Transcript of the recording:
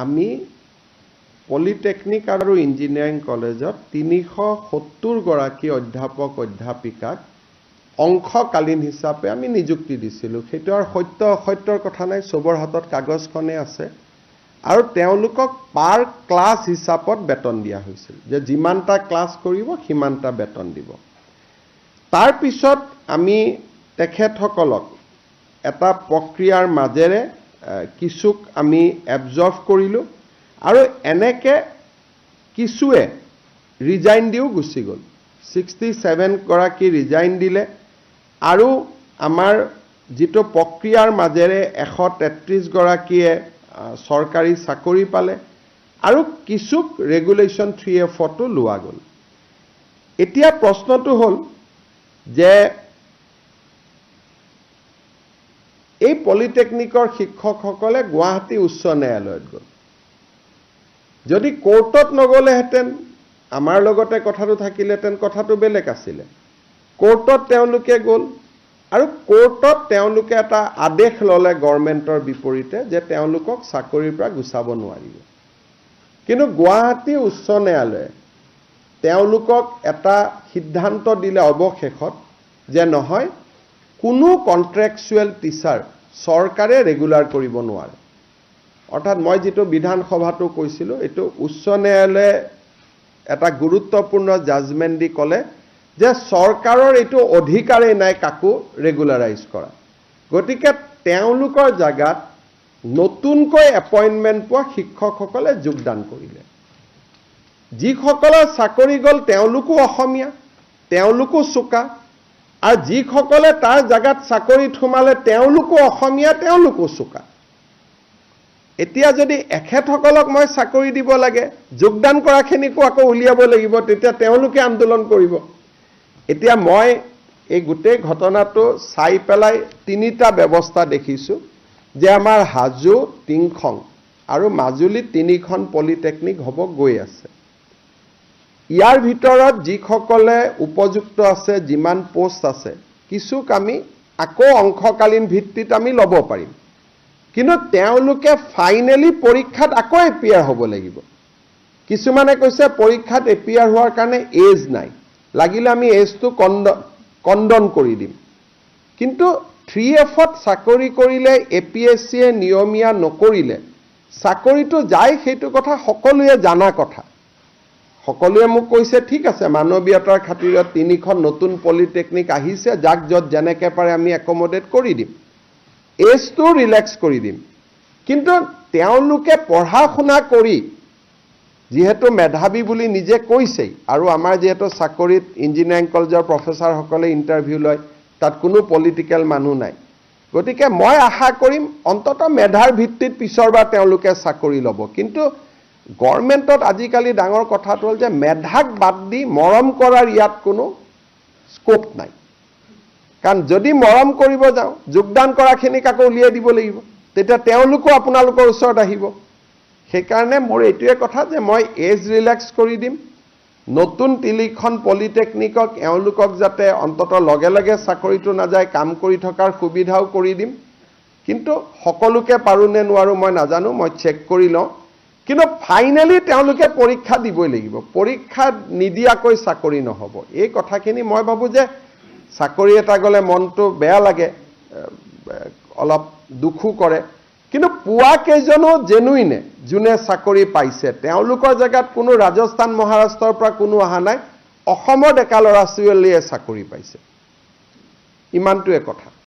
আমি পলিটেকনিক আৰু ইঞ্জিনিয়াৰিং কলেজত 370 গৰাকী অধ্যাপক অধ্যাপিকাক অংশকালীন হিচাপে আমি নিযুক্তি দিছিলোঁ। সেইটো আৰু সত্য অসত্যৰ কথা নাই, সবৰ হাতত কাগজখনে আছে। আৰু তেওঁলোকক পাৰ ক্লাছ হিচাপত বেতন দিয়া হৈছিল, যে যিমানটা ক্লাছ কৰিব সিমানটা বেতন দিব। তাৰ পিছত আমি তেখেতসকলক এটা প্ৰক্ৰিয়াৰ মাজেৰে কিছুক আমি এবজৰ্ভ কৰিলোঁ আৰু এনেকে কিছুৱে ৰিজাইন দিও গুচি গ'ল। 67 গৰাকী ৰিজাইন দিলে আৰু আমাৰ যিটো প্ৰক্ৰিয়াৰ মাজেৰে 133 গৰাকীয়ে চৰকাৰী চাকৰি পালে আৰু কিছুক ৰেগুলেশ্যন 3F-তো লোৱা গ'ল। এতিয়া প্ৰশ্নটো হ'ল যে এই পলিটেকনিকৰ শিক্ষকসকলে গুৱাহাটী উচ্চ ন্যায়ালয়ত গ'ল। যদি কোৰ্টত নগ'লেহেঁতেন আমাৰ লগতে কথাটো থাকিলেহেঁতেন, কথাটো বেলেগ আছিলে। কোৰ্টত তেওঁলোকে গ'ল আৰু কোৰ্টত তেওঁলোকে এটা আদেশ ল'লে গভৰ্ণমেণ্টৰ বিপৰীতে যে তেওঁলোকক চাকৰিৰ পৰা গুচাব নোৱাৰিব। কিন্তু গুৱাহাটী উচ্চ ন্যায়ালয়ে তেওঁলোকক এটা সিদ্ধান্ত দিলে অৱশেষত যে নহয়, কোনো কন্ট্ৰেকচুৱেল টিচাৰ চৰকাৰে ৰেগুলাৰ কৰিব নোৱাৰে। অৰ্থাৎ মই যিটো বিধানসভাটো কৈছিলোঁ, এইটো উচ্চ ন্যায়ালয়ে এটা গুৰুত্বপূৰ্ণ জাজমেণ্ট দি ক'লে যে চৰকাৰৰ এইটো অধিকাৰেই নাই কাকো ৰেগুলাৰাইজ কৰা। গতিকে তেওঁলোকৰ জাগাত নতুনকৈ এপইণ্টমেণ্ট পোৱা শিক্ষকসকলে যোগদান কৰিলে। যিসকলৰ চাকৰি গ'ল তেওঁলোকো অসমীয়া, তেওঁলোকো চোকা, আৰু যিসকলে তাৰ জাগাত চাকৰিত সোমালে তেওঁলোকো অসমীয়া, তেওঁলোকো চোকা। এতিয়া যদি এখেতসকলক মই চাকৰি দিব লাগে, যোগদান কৰাখিনিকো আকৌ উলিয়াব লাগিব, তেতিয়া তেওঁলোকে আন্দোলন কৰিব। এতিয়া মই এই গোটেই ঘটনাটো চাই পেলাই 3টা ব্যৱস্থা দেখিছোঁ যে আমাৰ হাজো, টিংখং আৰু মাজুলীত 3খন পলিটেকনিক হ'ব গৈ আছে। ইয়াৰ ভিতৰত যিসকলে উপযুক্ত আছে, যিমান পোষ্ট আছে, কিছুক আমি আকৌ অংশকালীন ভিত্তিত আমি ল'ব পাৰিম। কিন্তু তেওঁলোকে ফাইনেলি পৰীক্ষাত আকৌ এপিয়াৰ হ'ব লাগিব। কিছুমানে কৈছে পৰীক্ষাত এপিয়াৰ হোৱাৰ কাৰণে এজ নাই, লাগিলে আমি এজটো কণ্ডন কৰি দিম। কিন্তু 3F-ত চাকৰি কৰিলে APSC-য়ে নিয়মীয়া নকৰিলে চাকৰিটো যায়, সেইটো কথা সকলোৱে জানা কথা। সকলোৱে মোক কৈছে ঠিক আছে, মানৱীয়তাৰ খাতিৰত 3খন নতুন পলিটেকনিক আহিছে, যাক য'ত যেনেকৈ পাৰে আমি একমডেট কৰি দিম, এজটো ৰিলেক্স কৰি দিম। কিন্তু তেওঁলোকে পঢ়া শুনা কৰি যিহেতু মেধাৱী বুলি নিজে কৈছেই, আৰু আমাৰ যিহেতু চাকৰিত ইঞ্জিনিয়াৰিং কলেজৰ প্ৰফেচাৰসকলে ইণ্টাৰভিউ লয়, তাত কোনো পলিটিকেল মানুহ নাই। গতিকে মই আশা কৰিম অন্ততঃ মেধাৰ ভিত্তিত পিছৰবাৰ তেওঁলোকে চাকৰি ল'ব। কিন্তু গভৰ্ণমেণ্টত আজিকালি ডাঙৰ কথাটো হ'ল যে মেধাক বাদ দি মৰম কৰাৰ ইয়াত কোনো স্কোপ নাই। কাৰণ যদি মৰম কৰিব যাওঁ, যোগদান কৰাখিনিক আকৌ উলিয়াই দিব লাগিব, তেতিয়া তেওঁলোকো আপোনালোকৰ ওচৰত আহিব। সেইকাৰণে মোৰ এইটোৱে কথা যে মই এজ ৰিলেক্স কৰি দিম, নতুন 3খন পলিটেকনিকক এওঁলোকক যাতে অন্ততঃ লগে লগে চাকৰিটো নাযায়, কাম কৰি থকাৰ সুবিধাও কৰি দিম। কিন্তু সকলোকে পাৰোঁ নে নোৱাৰোঁ মই নাজানো, মই চেক কৰি লওঁ। কিন্তু ফাইনেলি তেওঁলোকে পৰীক্ষা দিবই লাগিব, পৰীক্ষা নিদিয়াকৈ চাকৰি নহ'ব। এই কথাখিনি মই ভাবোঁ যে চাকৰি এটা গ'লে মনটো বেয়া লাগে, অলপ দুখো কৰে, কিন্তু পোৱা কেইজনো জেনুইনে যোনে চাকৰি পাইছে, তেওঁলোকৰ জেগাত কোনো ৰাজস্থান মহাৰাষ্ট্ৰৰ পৰা কোনো অহা নাই, অসমৰ ডেকা ল'ৰা ছোৱালীয়ে চাকৰি পাইছে। ইমানটোৱে কথা।